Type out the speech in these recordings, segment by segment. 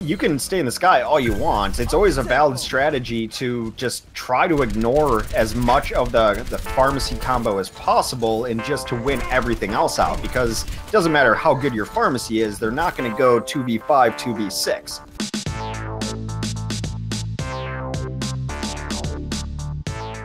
You can stay in the sky all you want. It's always a valid strategy to just try to ignore as much of the pharmacy combo as possible and just to win everything else out, because it doesn't matter how good your pharmacy is, they're not going to go 2v5, 2v6.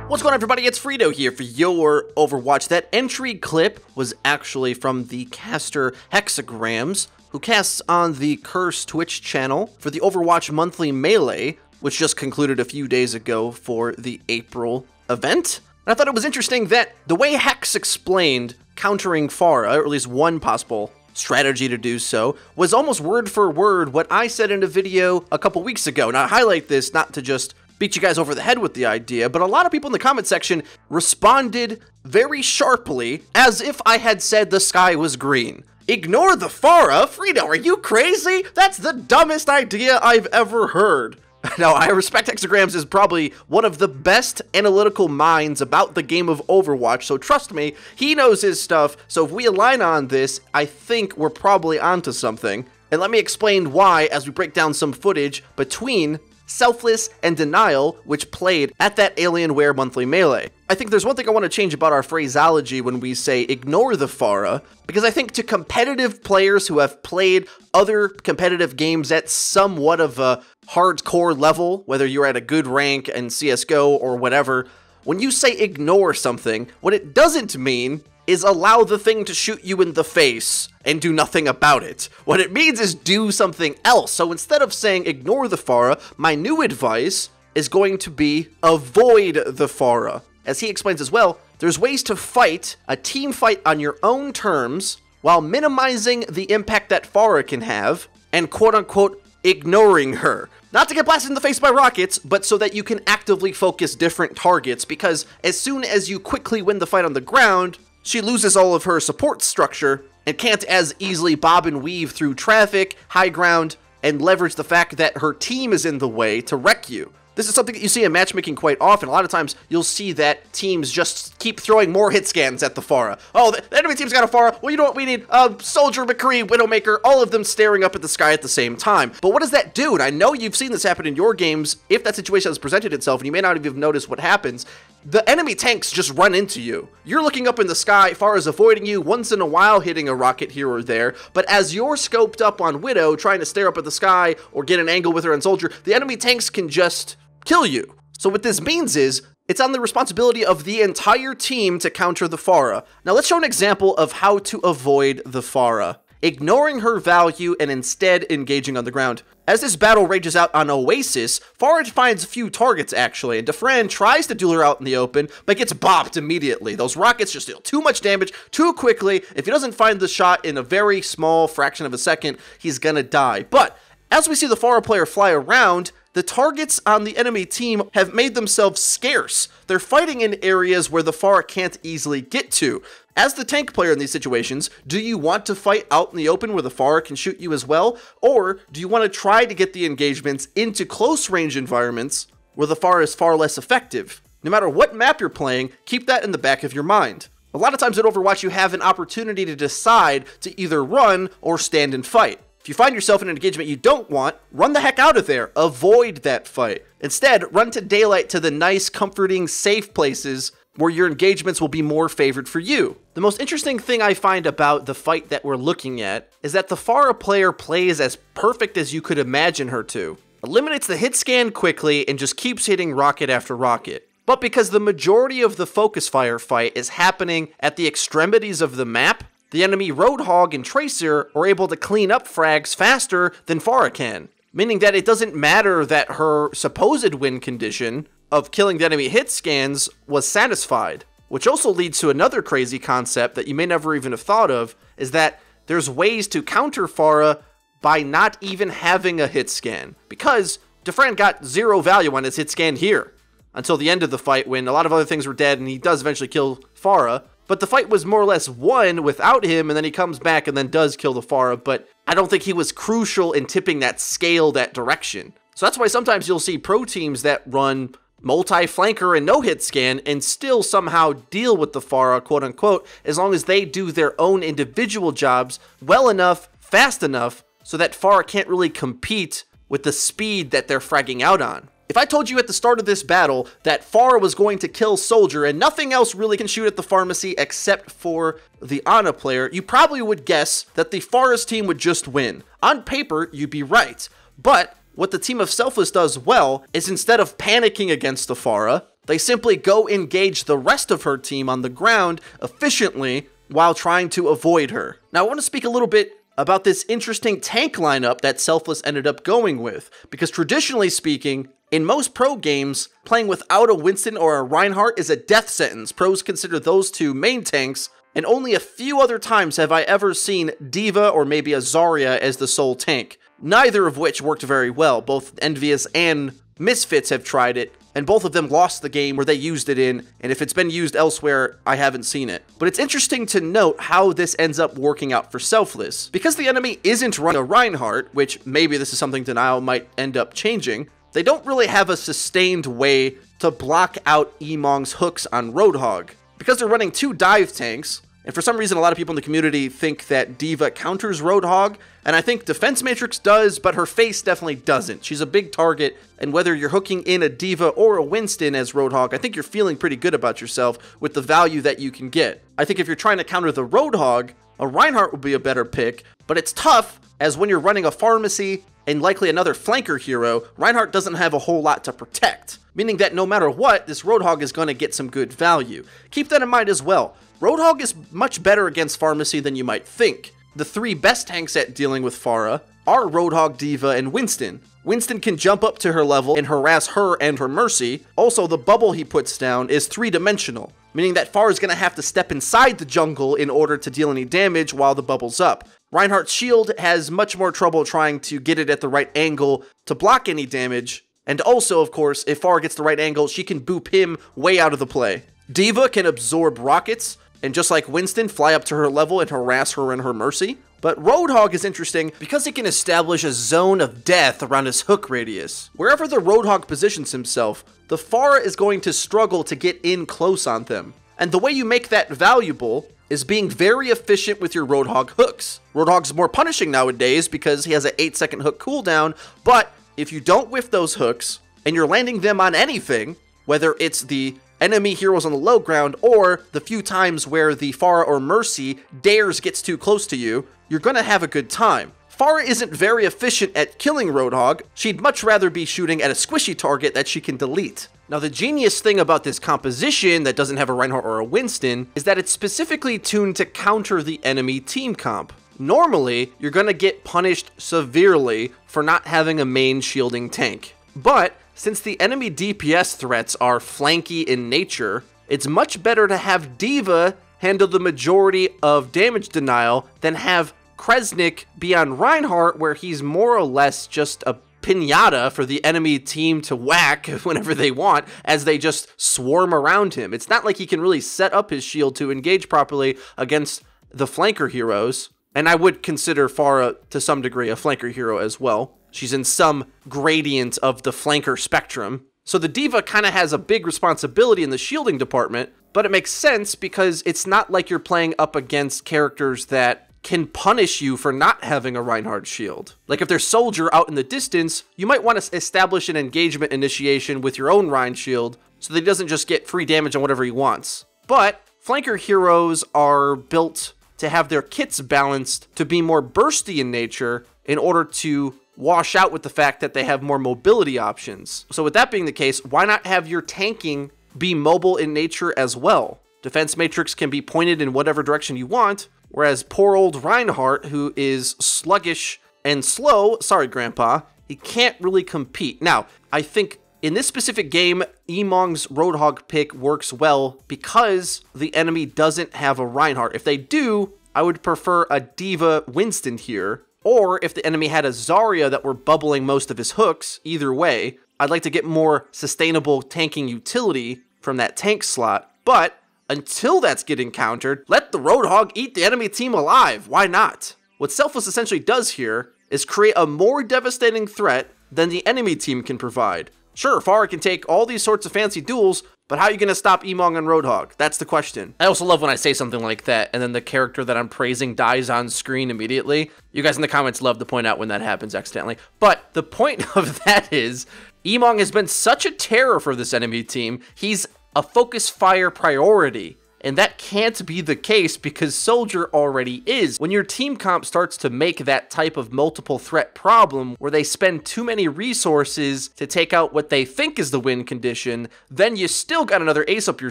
What's going on, everybody? It's FREEDO here for Your Overwatch. That entry clip was actually from the caster Hexagrams, who casts on the Curse Twitch channel for the Overwatch Monthly Melee, which just concluded a few days ago for the April event. And I thought it was interesting that the way Hex explained countering Pharah, or at least one possible strategy to do so, was almost word for word what I said in a video a couple weeks ago. And I highlight this not to just beat you guys over the head with the idea, but a lot of people in the comment section responded very sharply as if I had said the sky was green. Ignore the Pharah? FREEDO, are you crazy? That's the dumbest idea I've ever heard. Now, I respect Hexagrams is probably one of the best analytical minds about the game of Overwatch, so trust me, he knows his stuff, so if we align on this, I think we're probably onto something. And let me explain why as we break down some footage between Selfless and Denial, which played at that Alienware Monthly Melee. I think there's one thing I want to change about our phraseology when we say ignore the Pharah, because I think to competitive players who have played other competitive games at somewhat of a hardcore level, whether you're at a good rank in CSGO or whatever, when you say ignore something, what it doesn't mean is allow the thing to shoot you in the face and do nothing about it. What it means is do something else. So instead of saying ignore the Pharah, my new advice is going to be avoid the Pharah. As he explains as well, there's ways to fight a team fight on your own terms while minimizing the impact that Pharah can have and quote-unquote ignoring her. Not to get blasted in the face by rockets, but so that you can actively focus different targets, because as soon as you quickly win the fight on the ground, she loses all of her support structure and can't as easily bob and weave through traffic, high ground, and leverage the fact that her team is in the way to wreck you. This is something that you see in matchmaking quite often. A lot of times, you'll see that teams just keep throwing more hit scans at the Pharah. Oh, the enemy team's got a Pharah. Well, you know what we need? Soldier, McCree, Widowmaker, all of them staring up at the sky at the same time. But what does that do? And I know you've seen this happen in your games. If that situation has presented itself, and you may not have noticed what happens, the enemy tanks just run into you. You're looking up in the sky, Pharah's avoiding you, once in a while hitting a rocket here or there, but as you're scoped up on Widow, trying to stare up at the sky or get an angle with her on Soldier, the enemy tanks can just kill you. So what this means is, it's on the responsibility of the entire team to counter the Pharah. Now let's show an example of how to avoid the Pharah, ignoring her value and instead engaging on the ground. As this battle rages out on Oasis, Pharah finds a few targets actually, and Defran tries to duel her out in the open, but gets bopped immediately. Those rockets just deal too much damage too quickly. If he doesn't find the shot in a very small fraction of a second, he's gonna die. But as we see the Pharah player fly around, the targets on the enemy team have made themselves scarce. They're fighting in areas where the Pharah can't easily get to. As the tank player in these situations, do you want to fight out in the open where the Pharah can shoot you as well? Or do you want to try to get the engagements into close range environments where the Pharah is far less effective? No matter what map you're playing, keep that in the back of your mind. A lot of times in Overwatch, you have an opportunity to decide to either run or stand and fight. If you find yourself in an engagement you don't want, run the heck out of there. Avoid that fight. Instead, run to daylight to the nice, comforting, safe places where your engagements will be more favored for you. The most interesting thing I find about the fight that we're looking at is that the Pharah player plays as perfect as you could imagine her to. Eliminates the hit scan quickly and just keeps hitting rocket after rocket. But because the majority of the focus fire fight is happening at the extremities of the map, the enemy Roadhog and Tracer are able to clean up frags faster than Pharah can, meaning that it doesn't matter that her supposed win condition of killing the enemy hit scans was satisfied, which also leads to another crazy concept that you may never even have thought of, is that there's ways to counter Pharah by not even having a hit scan, because Defran got 0 value on his hit scan here until the end of the fight when a lot of other things were dead and he does eventually kill Pharah. But the fight was more or less won without him, and then he comes back and then does kill the Pharah, but I don't think he was crucial in tipping that scale that direction. So that's why sometimes you'll see pro teams that run multi-flanker and no hit scan and still somehow deal with the Pharah, quote unquote, as long as they do their own individual jobs well enough, fast enough, so that Pharah can't really compete with the speed that they're fragging out on. If I told you at the start of this battle that Pharah was going to kill Soldier and nothing else really can shoot at the pharmacy except for the Ana player, you probably would guess that the Pharah's team would just win. On paper, you'd be right. But what the team of Selfless does well is instead of panicking against the Pharah, they simply go engage the rest of her team on the ground efficiently while trying to avoid her. Now I want to speak a little bit about this interesting tank lineup that Selfless ended up going with, because traditionally speaking, in most pro games, playing without a Winston or a Reinhardt is a death sentence. Pros consider those two main tanks, and only a few other times have I ever seen D.Va or maybe a Zarya as the sole tank, neither of which worked very well. Both Envious and Misfits have tried it, and both of them lost the game where they used it in, and if it's been used elsewhere, I haven't seen it. But it's interesting to note how this ends up working out for Selfless. Because the enemy isn't running a Reinhardt, which maybe this is something Denial might end up changing, they don't really have a sustained way to block out Emong's hooks on Roadhog. Because they're running two dive tanks, and for some reason a lot of people in the community think that D.Va counters Roadhog, and I think Defense Matrix does, but her face definitely doesn't. She's a big target, and whether you're hooking in a D.Va or a Winston as Roadhog, I think you're feeling pretty good about yourself with the value that you can get. I think if you're trying to counter the Roadhog, a Reinhardt would be a better pick, but it's tough, as when you're running a pharmacy and likely another flanker hero, Reinhardt doesn't have a whole lot to protect, meaning that no matter what, this Roadhog is going to get some good value. Keep that in mind as well. Roadhog is much better against pharmacy than you might think. The three best tanks at dealing with Pharah are Roadhog, D.Va, and Winston. Winston can jump up to her level and harass her and her Mercy. Also, the bubble he puts down is three-dimensional, meaning that Pharah is going to have to step inside the jungle in order to deal any damage while the bubble's up. Reinhardt's shield has much more trouble trying to get it at the right angle to block any damage, and also, of course, if Pharah gets the right angle, she can boop him way out of the play. D.Va can absorb rockets, and just like Winston, fly up to her level and harass her and her Mercy. But Roadhog is interesting because he can establish a zone of death around his hook radius. Wherever the Roadhog positions himself, the Pharah is going to struggle to get in close on them. And the way you make that valuable is being very efficient with your Roadhog hooks. Roadhog's more punishing nowadays because he has an 8-second hook cooldown, but if you don't whiff those hooks, and you're landing them on anything, whether it's the enemy heroes on the low ground or the few times where the Pharah or Mercy dares gets too close to you, you're gonna have a good time. Pharah isn't very efficient at killing Roadhog. She'd much rather be shooting at a squishy target that she can delete. Now, the genius thing about this composition that doesn't have a Reinhardt or a Winston is that it's specifically tuned to counter the enemy team comp. Normally, you're gonna get punished severely for not having a main shielding tank. But since the enemy DPS threats are flanky in nature, it's much better to have D.Va handle the majority of damage denial than have Kresnik be on Reinhardt, where he's more or less just a pinata for the enemy team to whack whenever they want, as they just swarm around him. It's not like he can really set up his shield to engage properly against the flanker heroes, and I would consider Pharah to some degree a flanker hero as well. She's in some gradient of the flanker spectrum. So the D.Va kind of has a big responsibility in the shielding department, but it makes sense because it's not like you're playing up against characters that can punish you for not having a Reinhardt shield. Like if there's Soldier out in the distance, you might want to establish an engagement initiation with your own Rein shield so that he doesn't just get free damage on whatever he wants. But flanker heroes are built to have their kits balanced to be more bursty in nature in order to wash out with the fact that they have more mobility options. So with that being the case, why not have your tanking be mobile in nature as well? Defense Matrix can be pointed in whatever direction you want, whereas poor old Reinhardt, who is sluggish and slow, sorry Grandpa, he can't really compete. Now, I think in this specific game, Emong's Roadhog pick works well because the enemy doesn't have a Reinhardt. If they do, I would prefer a D.Va Winston here, or if the enemy had a Zarya that were bubbling most of his hooks. Either way, I'd like to get more sustainable tanking utility from that tank slot, but until that's getting countered, let the Roadhog eat the enemy team alive. Why not? What Selfless essentially does here is create a more devastating threat than the enemy team can provide. Sure, Pharah can take all these sorts of fancy duels, But how are you going to stop Emong and Roadhog? That's the question. I also love when I say something like that, and then the character that I'm praising dies on screen immediately. You guys in the comments love to point out when that happens accidentally. But the point of that is, Emong has been such a terror for this enemy team. He's a focus fire priority. And that can't be the case because Soldier already is. When your team comp starts to make that type of multiple threat problem where they spend too many resources to take out what they think is the win condition, then you still got another ace up your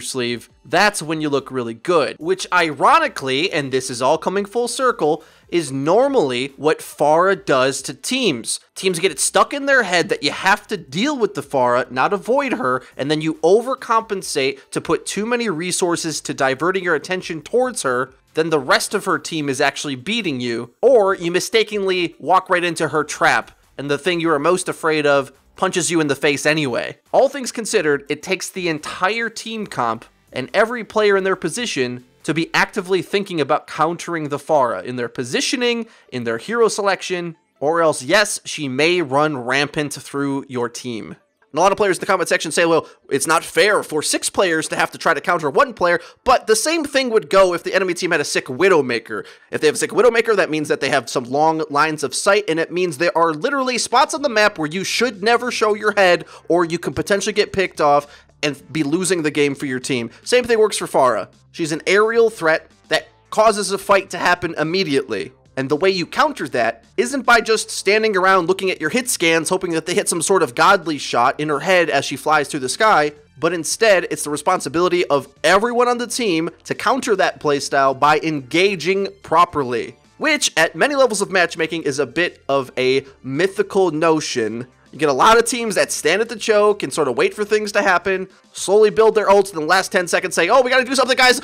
sleeve. That's when you look really good. Which ironically, and this is all coming full circle, is normally what Pharah does to teams. Teams get it stuck in their head that you have to deal with the Pharah, not avoid her, and then you overcompensate to put too many resources to diverting your attention towards her, then the rest of her team is actually beating you, or you mistakenly walk right into her trap, and the thing you are most afraid of punches you in the face anyway. All things considered, it takes the entire team comp and every player in their position to be actively thinking about countering the Pharah in their positioning, in their hero selection, or else, yes, she may run rampant through your team. And a lot of players in the comment section say, well, it's not fair for 6 players to have to try to counter 1 player, but the same thing would go if the enemy team had a sick Widowmaker. If they have a sick Widowmaker, that means that they have some long lines of sight, and it means there are literally spots on the map where you should never show your head, or you can potentially get picked off and be losing the game for your team. Same thing works for Pharah. She's an aerial threat that causes a fight to happen immediately. And the way you counter that isn't by just standing around looking at your hit scans, hoping that they hit some sort of godly shot in her head as she flies through the sky, but instead it's the responsibility of everyone on the team to counter that playstyle by engaging properly. Which, at many levels of matchmaking, is a bit of a mythical notion. You get a lot of teams that stand at the choke and sort of wait for things to happen, slowly build their ults, and in the last 10 seconds say, oh, we gotta do something, guys,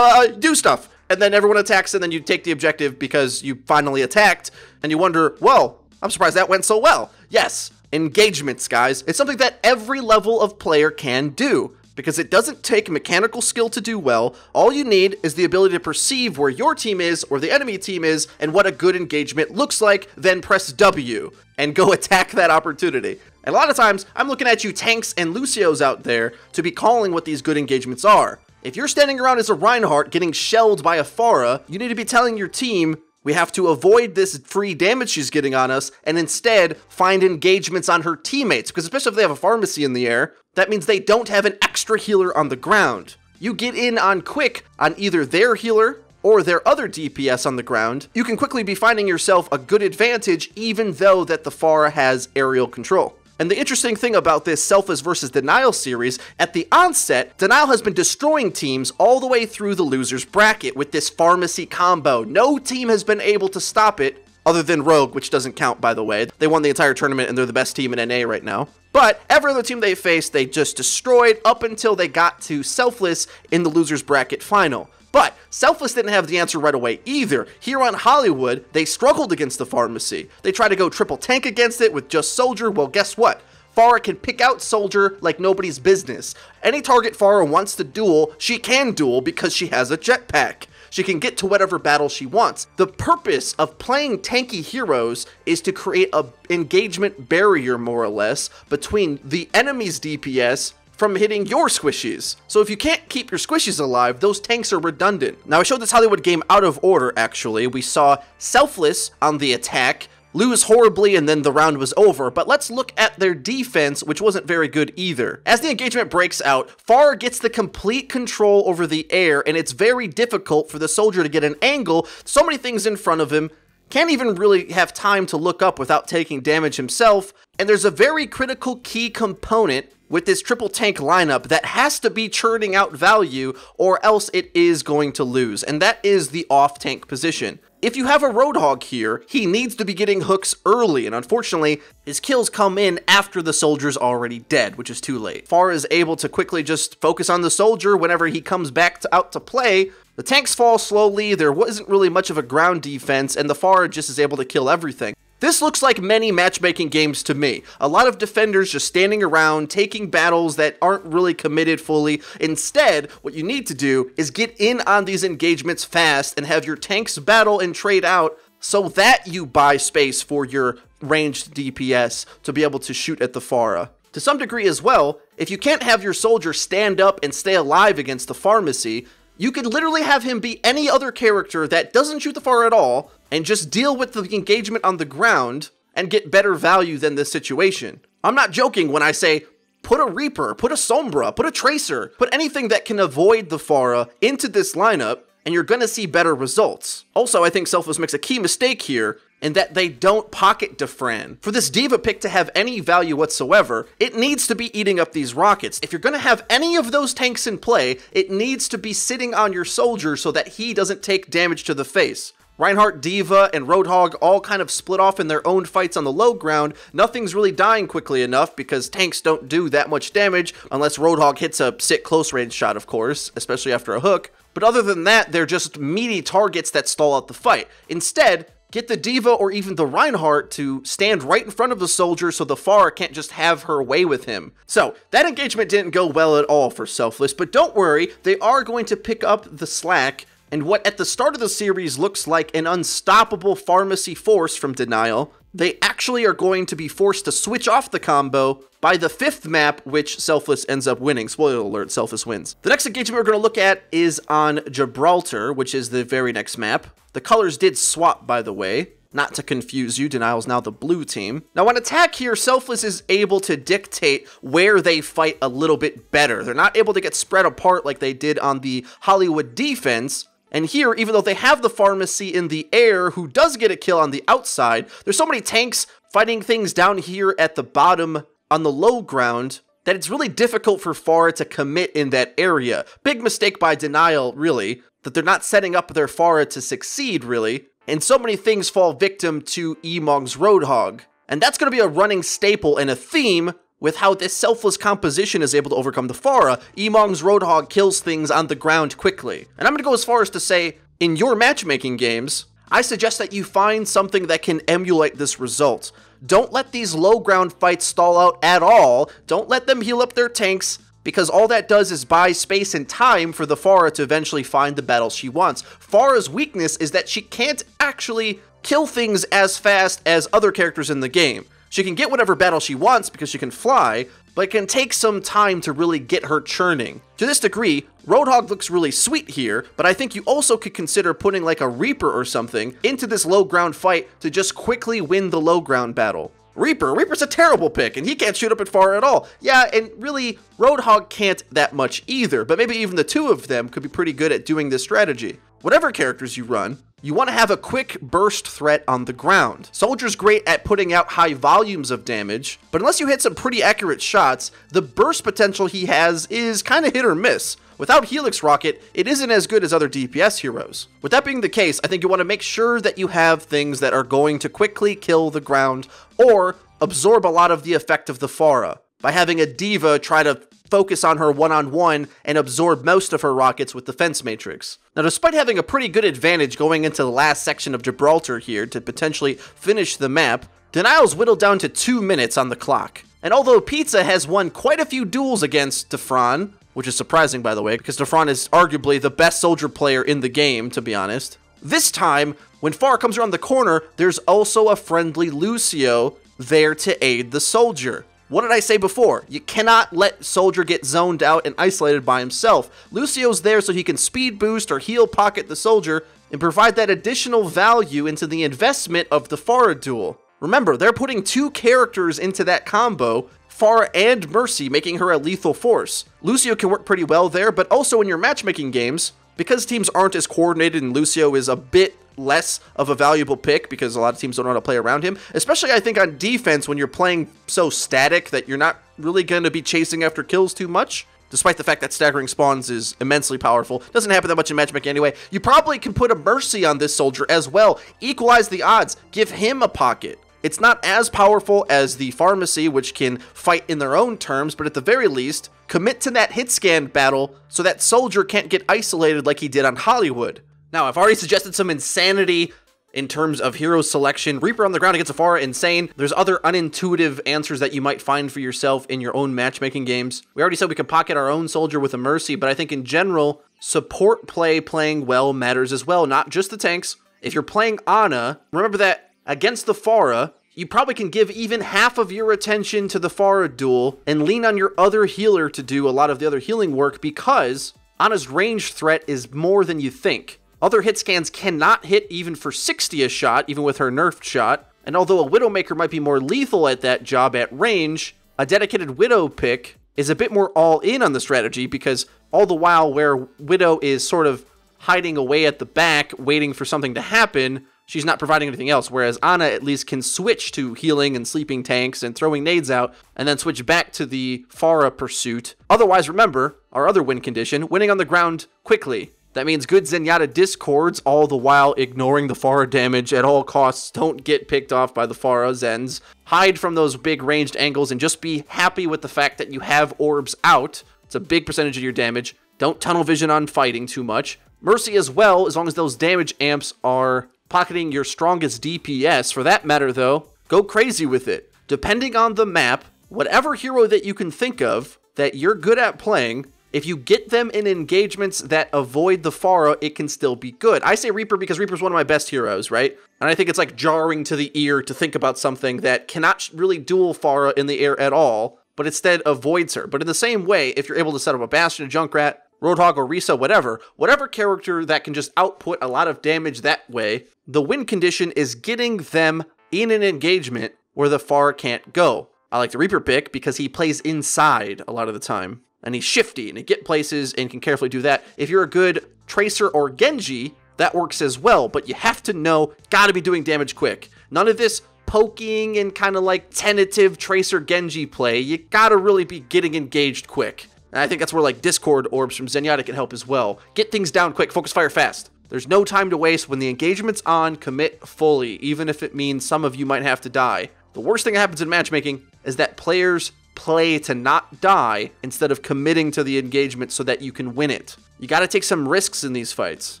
do stuff. And then everyone attacks, and then you take the objective because you finally attacked, and you wonder, whoa, I'm surprised that went so well. Yes, engagements, guys. It's something that every level of player can do, because it doesn't take mechanical skill to do well. All you need is the ability to perceive where your team is or the enemy team is and what a good engagement looks like, then press W and go attack that opportunity. And a lot of times, I'm looking at you tanks and Lucios out there to be calling what these good engagements are. If you're standing around as a Reinhardt getting shelled by a Pharah, you need to be telling your team, we have to avoid this free damage she's getting on us and instead find engagements on her teammates. Because especially if they have a pharmacy in the air, that means they don't have an extra healer on the ground. You get in on quick on either their healer or their other DPS on the ground, you can quickly be finding yourself a good advantage even though that the Pharah has aerial control. And the interesting thing about this Selfless versus Denial series, at the onset, Denial has been destroying teams all the way through the loser's bracket with this pharmacy combo. No team has been able to stop it, other than Rogue, which doesn't count, by the way. They won the entire tournament and they're the best team in NA right now. But every other team they faced, they just destroyed up until they got to Selfless in the loser's bracket final. But Selfless didn't have the answer right away either. Here on Hollywood, they struggled against the pharmacy. They tried to go triple tank against it with just Soldier. Well, guess what? Pharah can pick out Soldier like nobody's business. Any target Pharah wants to duel, she can duel because she has a jetpack. She can get to whatever battle she wants. The purpose of playing tanky heroes is to create an engagement barrier, more or less, between the enemy's DPS from hitting your squishies. So if you can't keep your squishies alive, those tanks are redundant. Now I showed this Hollywood game out of order, actually. We saw Selfless on the attack lose horribly and then the round was over, but let's look at their defense, which wasn't very good either. As the engagement breaks out, Pharah gets the complete control over the air, and it's very difficult for the Soldier to get an angle. So many things in front of him, can't even really have time to look up without taking damage himself, and there's a very critical key component with this triple tank lineup that has to be churning out value or else it is going to lose, and that is the off-tank position. If you have a Roadhog here, he needs to be getting hooks early, and unfortunately, his kills come in after the Soldier's already dead, which is too late. Pharah is able to quickly just focus on the Soldier whenever he comes back out to play. The tanks fall slowly, there wasn't really much of a ground defense, and the Pharah just is able to kill everything. This looks like many matchmaking games to me. A lot of defenders just standing around, taking battles that aren't really committed fully. Instead, what you need to do is get in on these engagements fast and have your tanks battle and trade out so that you buy space for your ranged DPS to be able to shoot at the Pharah. To some degree as well, if you can't have your soldier stand up and stay alive against the pharmacy, you could literally have him be any other character that doesn't shoot the Pharah at all, and just deal with the engagement on the ground, and get better value than this situation. I'm not joking when I say, put a Reaper, put a Sombra, put a Tracer, put anything that can avoid the Pharah into this lineup, and you're gonna see better results. Also, I think Selfless makes a key mistake here, in that they don't pocket Defran. For this Diva pick to have any value whatsoever, it needs to be eating up these rockets. If you're gonna have any of those tanks in play, it needs to be sitting on your soldier so that he doesn't take damage to the face. Reinhardt, Diva, and Roadhog all kind of split off in their own fights on the low ground. Nothing's really dying quickly enough because tanks don't do that much damage unless Roadhog hits a sick close range shot, of course, especially after a hook. But other than that, they're just meaty targets that stall out the fight. Instead, get the Diva or even the Reinhardt to stand right in front of the soldier so the Pharah can't just have her way with him. So, that engagement didn't go well at all for Selfless, but don't worry, they are going to pick up the slack, and what at the start of the series looks like an unstoppable pharmacy force from Denial, they actually are going to be forced to switch off the combo by the 5th map, which Selfless ends up winning. Spoiler alert, Selfless wins. The next engagement we're going to look at is on Gibraltar, which is the very next map. The colors did swap, by the way. Not to confuse you, Denial's now the blue team. Now on attack here, Selfless is able to dictate where they fight a little bit better. They're not able to get spread apart like they did on the Hollywood defense. And here, even though they have the pharmacy in the air, who does get a kill on the outside, there's so many tanks fighting things down here at the bottom on the low ground that it's really difficult for Pharah to commit in that area. Big mistake by Denial, really, that they're not setting up their Pharah to succeed, really. And so many things fall victim to Emong's Roadhog. And that's going to be a running staple and a theme with how this Selfless composition is able to overcome the Pharah. Emong's Roadhog kills things on the ground quickly. And I'm going to go as far as to say, in your matchmaking games, I suggest that you find something that can emulate this result. Don't let these low ground fights stall out at all. Don't let them heal up their tanks, because all that does is buy space and time for the Pharah to eventually find the battle she wants. Pharah's weakness is that she can't actually kill things as fast as other characters in the game. She can get whatever battle she wants because she can fly, but it can take some time to really get her churning. To this degree, Roadhog looks really sweet here, but I think you also could consider putting like a Reaper or something into this low ground fight to just quickly win the low ground battle. Reaper's a terrible pick, and he can't shoot up at Pharah at all. Yeah, and really, Roadhog can't that much either, but maybe even the two of them could be pretty good at doing this strategy. Whatever characters you run, you want to have a quick burst threat on the ground. Soldier's great at putting out high volumes of damage, but unless you hit some pretty accurate shots, the burst potential he has is kind of hit or miss. Without Helix Rocket, it isn't as good as other DPS heroes. With that being the case, I think you want to make sure that you have things that are going to quickly kill the ground or absorb a lot of the effect of the Pharah. By having a Diva try to focus on her one-on-one and absorb most of her rockets with Defense Matrix. Now, despite having a pretty good advantage going into the last section of Gibraltar here to potentially finish the map, Denial's whittled down to 2 minutes on the clock. And although Pizza has won quite a few duels against Defran, which is surprising by the way, because Defran is arguably the best soldier player in the game, to be honest, this time, when Pharah comes around the corner, there's also a friendly Lucio there to aid the soldier. What did I say before? You cannot let Soldier get zoned out and isolated by himself. Lucio's there so he can speed boost or heal pocket the Soldier and provide that additional value into the investment of the Pharah duel. Remember, they're putting 2 characters into that combo, Pharah and Mercy, making her a lethal force. Lucio can work pretty well there, but also in your matchmaking games, because teams aren't as coordinated and Lucio is a bit less of a valuable pick because a lot of teams don't know how to play around him, especially I think on defense when you're playing so static that you're not really going to be chasing after kills too much, despite the fact that staggering spawns is immensely powerful. Doesn't happen that much in matchmaking anyway. You probably can put a Mercy on this Soldier as well, equalize the odds, give him a pocket. It's not as powerful as the Pharmacy, which can fight in their own terms, but at the very least, commit to that hitscan battle so that Soldier can't get isolated like he did on Hollywood. Now, I've already suggested some insanity in terms of hero selection. Reaper on the ground against a Pharah, insane. There's other unintuitive answers that you might find for yourself in your own matchmaking games. We already said we can pocket our own Soldier with a Mercy, but I think in general, support play playing well matters as well, not just the tanks. If you're playing Ana, remember that against the Pharah, you probably can give even half of your attention to the Pharah duel and lean on your other healer to do a lot of the other healing work, because Ana's range threat is more than you think. Other hitscans cannot hit even for 60 a shot, even with her nerfed shot. And although a Widowmaker might be more lethal at that job at range, a dedicated Widow pick is a bit more all in on the strategy, because all the while where Widow is sort of hiding away at the back, waiting for something to happen, she's not providing anything else, whereas Ana at least can switch to healing and sleeping tanks and throwing nades out, and then switch back to the Pharah pursuit. Otherwise, remember, our other win condition, winning on the ground quickly. That means good Zenyatta discords, all the while ignoring the Pharah damage at all costs. Don't get picked off by the Pharah Zens. Hide from those big ranged angles and just be happy with the fact that you have orbs out. It's a big percentage of your damage. Don't tunnel vision on fighting too much. Mercy as well, as long as those damage amps are pocketing your strongest DPS. For that matter though, go crazy with it. Depending on the map, whatever hero that you can think of that you're good at playing, if you get them in engagements that avoid the Pharah, it can still be good. I say Reaper because Reaper's one of my best heroes, right? And I think it's like jarring to the ear to think about something that cannot really duel Pharah in the air at all, but instead avoids her. But in the same way, if you're able to set up a Bastion, a Junkrat, Roadhog, or Risa, whatever character that can just output a lot of damage that way, the win condition is getting them in an engagement where the Pharah can't go. I like the Reaper pick because he plays inside a lot of the time, and he's shifty, and he get places and can carefully do that. If you're a good Tracer or Genji, that works as well, but you have to know, gotta be doing damage quick. None of this poking and kind of like tentative Tracer Genji play. You gotta really be getting engaged quick. And I think that's where like Discord orbs from Zenyatta can help as well. Get things down quick, focus fire fast. There's no time to waste. When the engagement's on, commit fully, even if it means some of you might have to die. The worst thing that happens in matchmaking is that players play to not die instead of committing to the engagement so that you can win it. You gotta take some risks in these fights.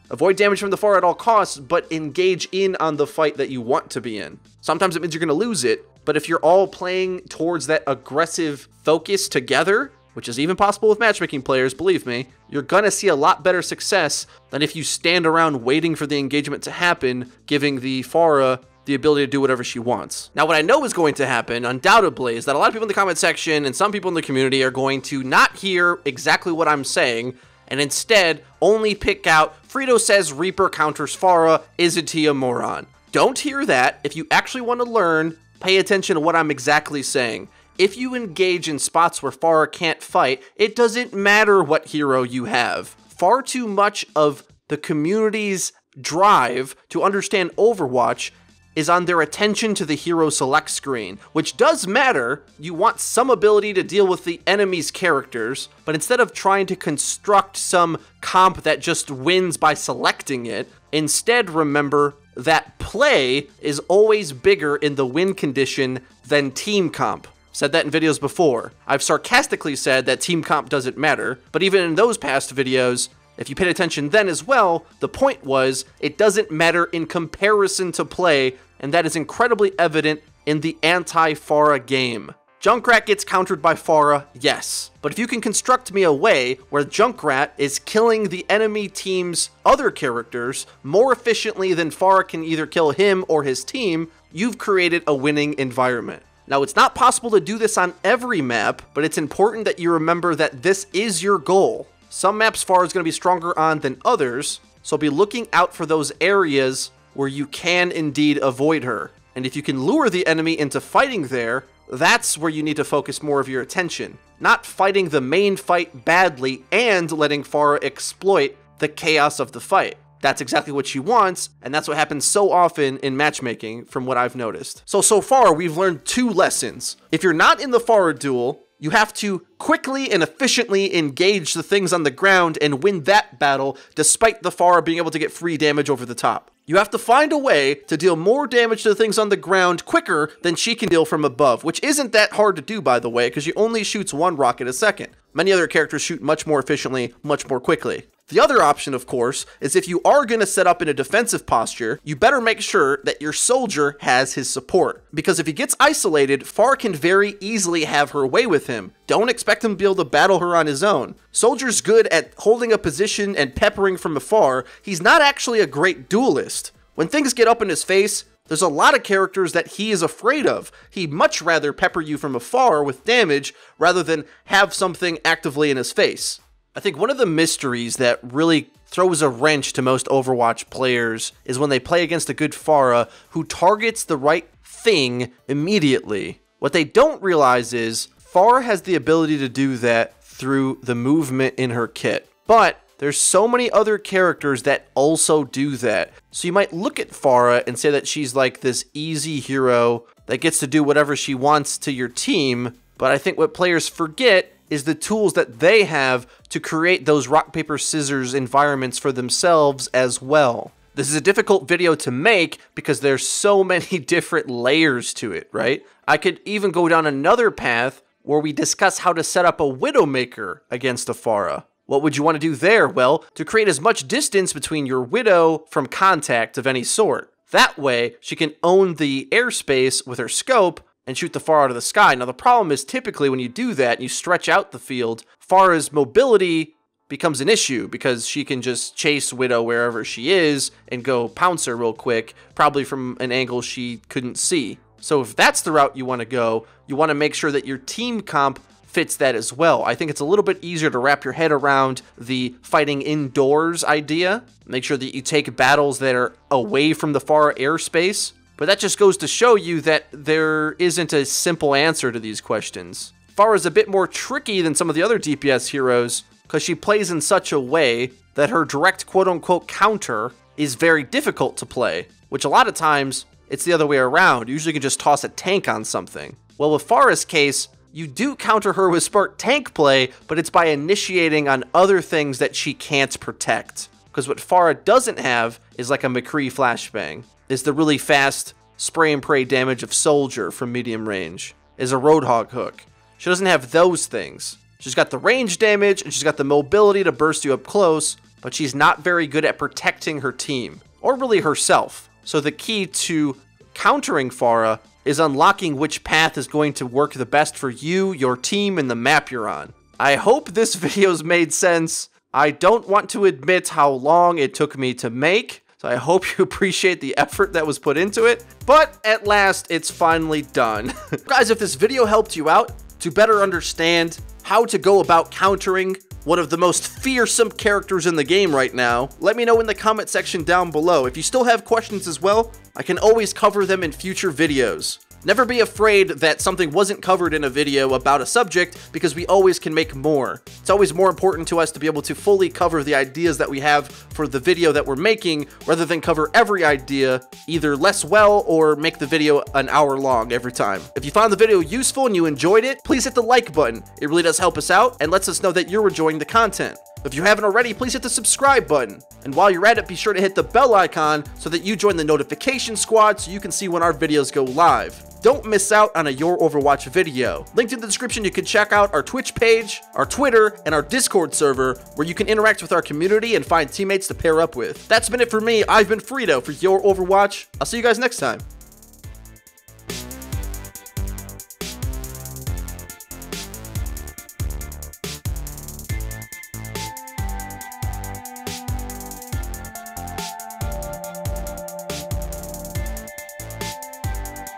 Avoid damage from the Pharah at all costs, but engage in on the fight that you want to be in. Sometimes it means you're gonna lose it, but if you're all playing towards that aggressive focus together, which is even possible with matchmaking players, believe me, you're gonna see a lot better success than if you stand around waiting for the engagement to happen, giving the Pharah the ability to do whatever she wants. Now, what I know is going to happen, undoubtedly, is that a lot of people in the comment section and some people in the community are going to not hear exactly what I'm saying, and instead only pick out, FREEDO says Reaper counters Pharah, isn't he a moron? Don't hear that. If you actually want to learn, pay attention to what I'm exactly saying. If you engage in spots where Pharah can't fight, it doesn't matter what hero you have. Far too much of the community's drive to understand Overwatch is on their attention to the hero select screen, which does matter. You want some ability to deal with the enemy's characters, but instead of trying to construct some comp that just wins by selecting it, instead remember that play is always bigger in the win condition than team comp. Said that in videos before. I've sarcastically said that team comp doesn't matter, but even in those past videos, if you paid attention then as well, the point was it doesn't matter in comparison to play, and that is incredibly evident in the anti-Pharah game. Junkrat gets countered by Pharah, yes, but if you can construct me a way where Junkrat is killing the enemy team's other characters more efficiently than Pharah can either kill him or his team, you've created a winning environment. Now, it's not possible to do this on every map, but it's important that you remember that this is your goal. Some maps Pharah is going to be stronger on than others, so be looking out for those areas where you can indeed avoid her. And if you can lure the enemy into fighting there, that's where you need to focus more of your attention. Not fighting the main fight badly and letting Pharah exploit the chaos of the fight. That's exactly what she wants, and that's what happens so often in matchmaking from what I've noticed. So far, we've learned two lessons. If you're not in the Pharah duel, you have to quickly and efficiently engage the things on the ground and win that battle, despite the Pharah being able to get free damage over the top. You have to find a way to deal more damage to the things on the ground quicker than she can deal from above, which isn't that hard to do, by the way, because she only shoots one rocket a second. Many other characters shoot much more efficiently, much more quickly. The other option, of course, is if you are going to set up in a defensive posture, you better make sure that your soldier has his support. Because if he gets isolated, Pharah can very easily have her way with him. Don't expect him to be able to battle her on his own. Soldier's good at holding a position and peppering from afar. He's not actually a great duelist. When things get up in his face, there's a lot of characters that he is afraid of. He'd much rather pepper you from afar with damage rather than have something actively in his face. I think one of the mysteries that really throws a wrench to most Overwatch players is when they play against a good Pharah who targets the right thing immediately. What they don't realize is Pharah has the ability to do that through the movement in her kit. But there's so many other characters that also do that. So you might look at Pharah and say that she's like this easy hero that gets to do whatever she wants to your team. But I think what players forget is the tools that they have to create those rock, paper, scissors environments for themselves as well. This is a difficult video to make because there's so many different layers to it, right? I could even go down another path where we discuss how to set up a Widowmaker against a Pharah. What would you want to do there? Well, to create as much distance between your Widow from contact of any sort. That way, she can own the airspace with her scope and shoot the Pharah out of the sky. Now, the problem is typically when you do that and you stretch out the field, Pharah's mobility becomes an issue because she can just chase Widow wherever she is and go pounce her real quick, probably from an angle she couldn't see. So if that's the route you want to go, you want to make sure that your team comp fits that as well. I think it's a little bit easier to wrap your head around the fighting indoors idea. Make sure that you take battles that are away from the Pharah airspace. But that just goes to show you that there isn't a simple answer to these questions. Pharah is a bit more tricky than some of the other DPS heroes because she plays in such a way that her direct quote-unquote counter is very difficult to play, which a lot of times it's the other way around. You usually can just toss a tank on something. Well, with Pharah's case, you do counter her with smart tank play, but it's by initiating on other things that she can't protect. Because what Pharah doesn't have is like a McCree flashbang, is the really fast spray and pray damage of Soldier from medium range, is a Roadhog hook. She doesn't have those things. She's got the range damage and she's got the mobility to burst you up close, but she's not very good at protecting her team, or really herself. So the key to countering Pharah is unlocking which path is going to work the best for you, your team, and the map you're on. I hope this video's made sense. I don't want to admit how long it took me to make, so I hope you appreciate the effort that was put into it. But at last, it's finally done. Guys, if this video helped you out to better understand how to go about countering one of the most fearsome characters in the game right now, let me know in the comment section down below. If you still have questions as well, I can always cover them in future videos. Never be afraid that something wasn't covered in a video about a subject, because we always can make more. It's always more important to us to be able to fully cover the ideas that we have for the video that we're making, rather than cover every idea either less well or make the video an hour long every time. If you found the video useful and you enjoyed it, please hit the like button. It really does help us out and lets us know that you're enjoying the content. If you haven't already, please hit the subscribe button. And while you're at it, be sure to hit the bell icon so that you join the notification squad so you can see when our videos go live. Don't miss out on a Your Overwatch video. Linked in the description, you can check out our Twitch page, our Twitter, and our Discord server, where you can interact with our community and find teammates to pair up with. That's been it for me. I've been FREEDO for Your Overwatch. I'll see you guys next time.